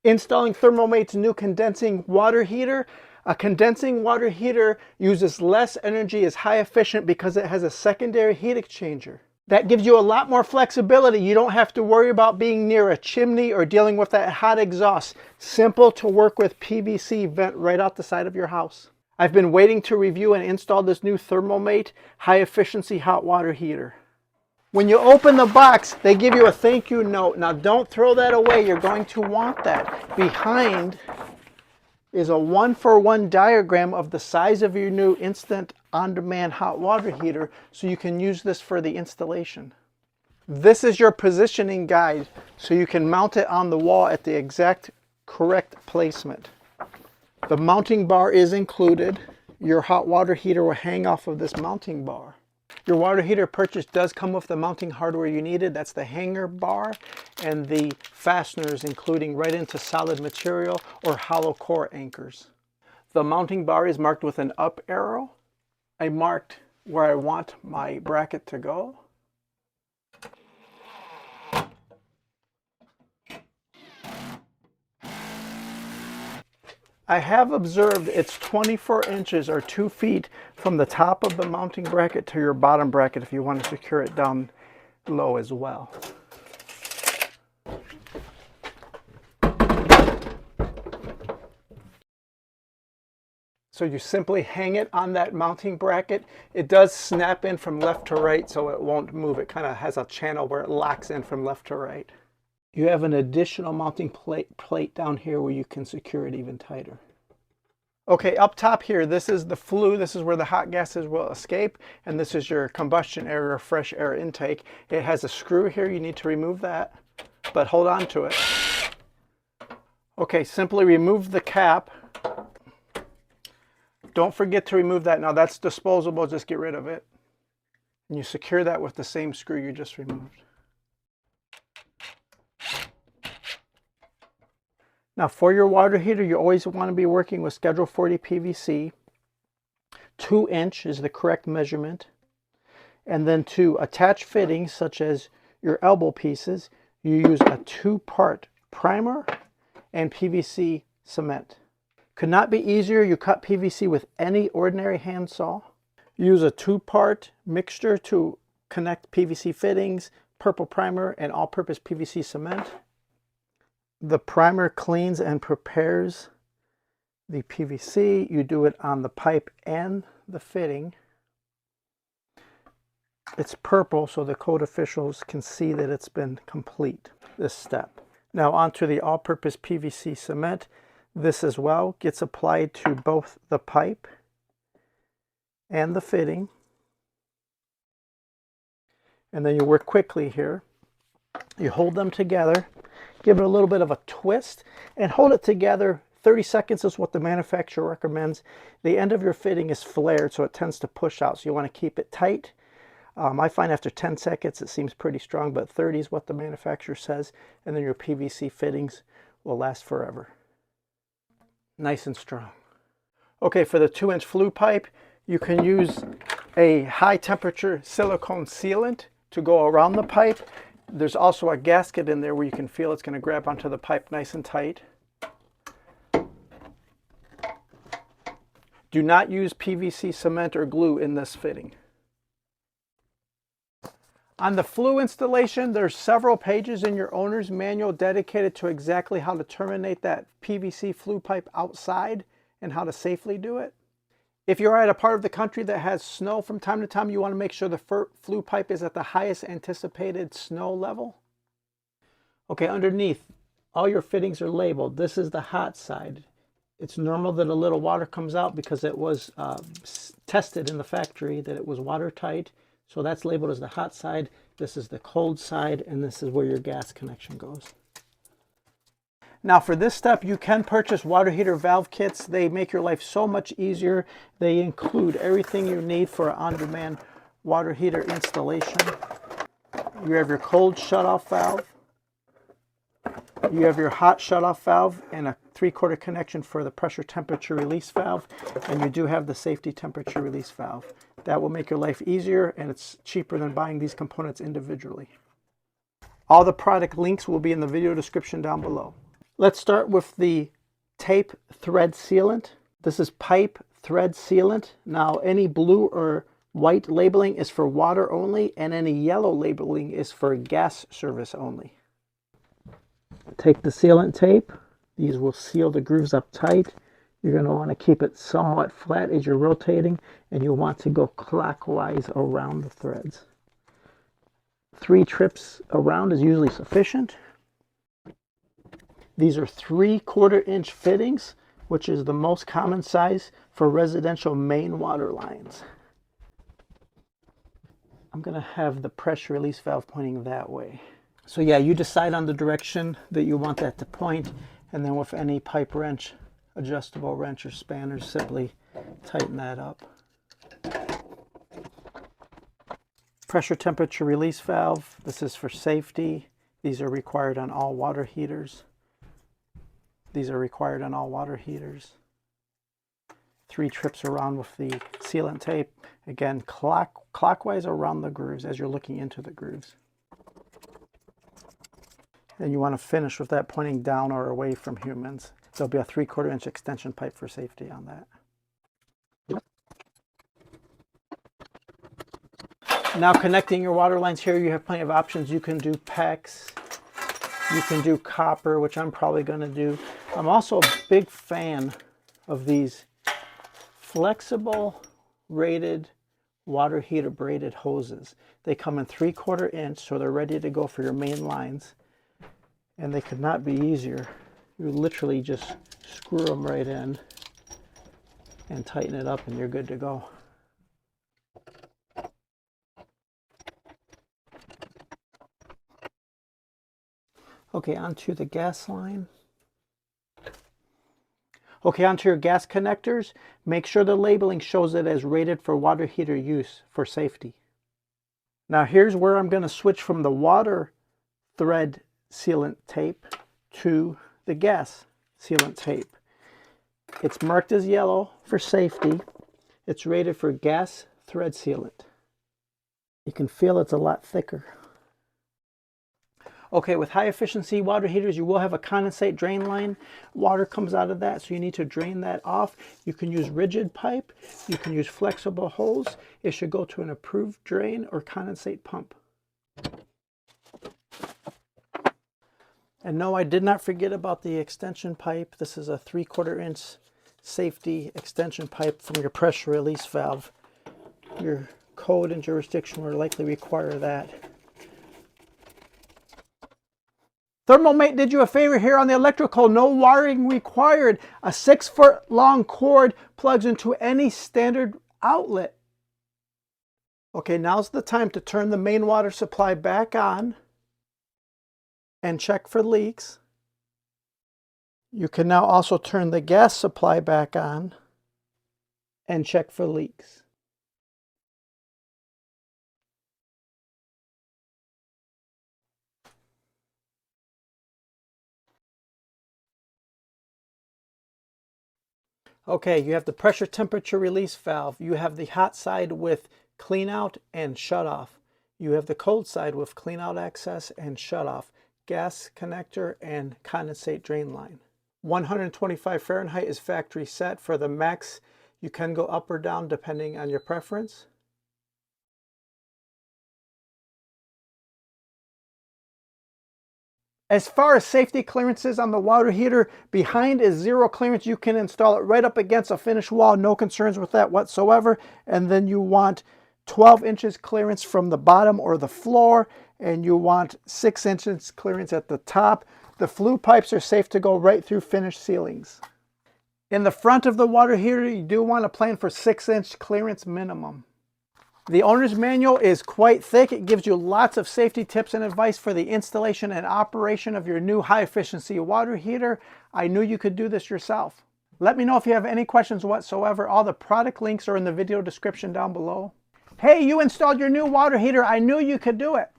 Installing ThermoMate's new condensing water heater. A condensing water heater uses less energy, is high efficient because it has a secondary heat exchanger. That gives you a lot more flexibility. You don't have to worry about being near a chimney or dealing with that hot exhaust. Simple to work with PVC vent right out the side of your house. I've been waiting to review and install this new ThermoMate high efficiency hot water heater. When you open the box, they give you a thank you note. Now don't throw that away. You're going to want that. Behind is a 1-for-1 diagram of the size of your new instant on-demand hot water heater, so you can use this for the installation. This is your positioning guide, so you can mount it on the wall at the exact correct placement. The mounting bar is included. Your hot water heater will hang off of this mounting bar. Your water heater purchase does come with the mounting hardware you needed. That's the hanger bar and the fasteners, including right into solid material or hollow core anchors. The mounting bar is marked with an up arrow. I marked where I want my bracket to go. I have observed it's 24 inches or 2 feet from the top of the mounting bracket to your bottom bracket if you want to secure it down low as well. So you simply hang it on that mounting bracket. It does snap in from left to right, so it won't move. It kind of has a channel where it locks in from left to right. You have an additional mounting plate down here where you can secure it even tighter. Okay, up top here, this is the flue. This is where the hot gases will escape, and this is your combustion air or fresh air intake. It has a screw here. You need to remove that, but hold on to it. Okay, simply remove the cap. Don't forget to remove that. Now that's disposable, just get rid of it. And you secure that with the same screw you just removed. Now for your water heater, you always want to be working with Schedule 40 PVC. 2-inch is the correct measurement. And then to attach fittings, such as your elbow pieces, you use a 2-part primer and PVC cement. Could not be easier. You cut PVC with any ordinary handsaw. Use a 2-part mixture to connect PVC fittings, purple primer, and all-purpose PVC cement. The primer cleans and prepares the PVC. You do it on the pipe and the fitting. It's purple, so the code officials can see that it's been complete, this step. Now onto the all-purpose PVC cement. This as well gets applied to both the pipe and the fitting. And then you work quickly here. You hold them together, give it a little bit of a twist, and hold it together. 30 seconds is what the manufacturer recommends. The end of your fitting is flared, so it tends to push out, so you want to keep it tight. I find after 10 seconds it seems pretty strong, but 30 is what the manufacturer says, and then your PVC fittings will last forever. Nice and strong. Okay, for the 2-inch flue pipe, you can use a high temperature silicone sealant to go around the pipe. There's also a gasket in there where you can feel it's going to grab onto the pipe nice and tight. Do not use PVC cement or glue in this fitting. On the flue installation, there's several pages in your owner's manual dedicated to exactly how to terminate that PVC flue pipe outside and how to safely do it. If you're at a part of the country that has snow from time to time, you want to make sure the flue pipe is at the highest anticipated snow level. Okay, underneath, all your fittings are labeled. This is the hot side. It's normal that a little water comes out because it was tested in the factory that it was watertight. So that's labeled as the hot side. This is the cold side, and this is where your gas connection goes. Now for this step, you can purchase water heater valve kits. They make your life so much easier. They include everything you need for an on-demand water heater installation. You have your cold shutoff valve. You have your hot shutoff valve and a 3/4 connection for the pressure temperature release valve. And you do have the safety temperature release valve. That will make your life easier, and it's cheaper than buying these components individually. All the product links will be in the video description down below. Let's start with the tape thread sealant. This is pipe thread sealant. Now any blue or white labeling is for water only, and any yellow labeling is for gas service only. Take the sealant tape. These will seal the grooves up tight. You're going to want to keep it somewhat flat as you're rotating, and you'll want to go clockwise around the threads. 3 trips around is usually sufficient. These are 3/4 inch fittings, which is the most common size for residential main water lines. I'm going to have the pressure release valve pointing that way. So yeah, you decide on the direction that you want that to point, and then with any pipe wrench, adjustable wrench or spanner, simply tighten that up. Pressure temperature release valve. This is for safety. These are required on all water heaters. These are required on all water heaters. 3 trips around with the sealant tape. Again, clockwise around the grooves as you're looking into the grooves. And you want to finish with that pointing down or away from humans. There'll be a 3/4 inch extension pipe for safety on that. Now connecting your water lines here, you have plenty of options. You can do PEX, you can do copper, which I'm probably going to do. I'm also a big fan of these flexible rated water heater braided hoses. They come in 3/4 inch, so they're ready to go for your main lines. And they could not be easier. You literally just screw them right in and tighten it up and you're good to go. Okay, onto the gas line. Okay, onto your gas connectors. Make sure the labeling shows it as rated for water heater use for safety. Now here's where I'm going to switch from the water thread sealant tape to the gas sealant tape. It's marked as yellow for safety. It's rated for gas thread sealant. You can feel it's a lot thicker. Okay, with high efficiency water heaters, you will have a condensate drain line. Water comes out of that, so you need to drain that off. You can use rigid pipe. You can use flexible hose. It should go to an approved drain or condensate pump. And no, I did not forget about the extension pipe. This is a 3/4 inch safety extension pipe from your pressure release valve. Your code and jurisdiction will likely require that. ThermoMate did you a favor here on the electrical. No wiring required. A 6-foot long cord plugs into any standard outlet. Okay, now's the time to turn the main water supply back on and check for leaks. You can now also turn the gas supply back on and check for leaks. Okay, you have the pressure temperature release valve. You have the hot side with clean out and shut off. You have the cold side with clean out access and shut off. Gas connector and condensate drain line. 125 Fahrenheit is factory set for the max. You can go up or down depending on your preference. As far as safety clearances on the water heater, behind is 0 clearance. You can install it right up against a finished wall. No concerns with that whatsoever. And then you want 12 inches clearance from the bottom or the floor, and you want 6 inches clearance at the top. The flue pipes are safe to go right through finished ceilings. In the front of the water heater, you do want to plan for 6-inch clearance minimum. The owner's manual is quite thick. It gives you lots of safety tips and advice for the installation and operation of your new high-efficiency water heater. I knew you could do this yourself. Let me know if you have any questions whatsoever. All the product links are in the video description down below. Hey, you installed your new water heater. I knew you could do it.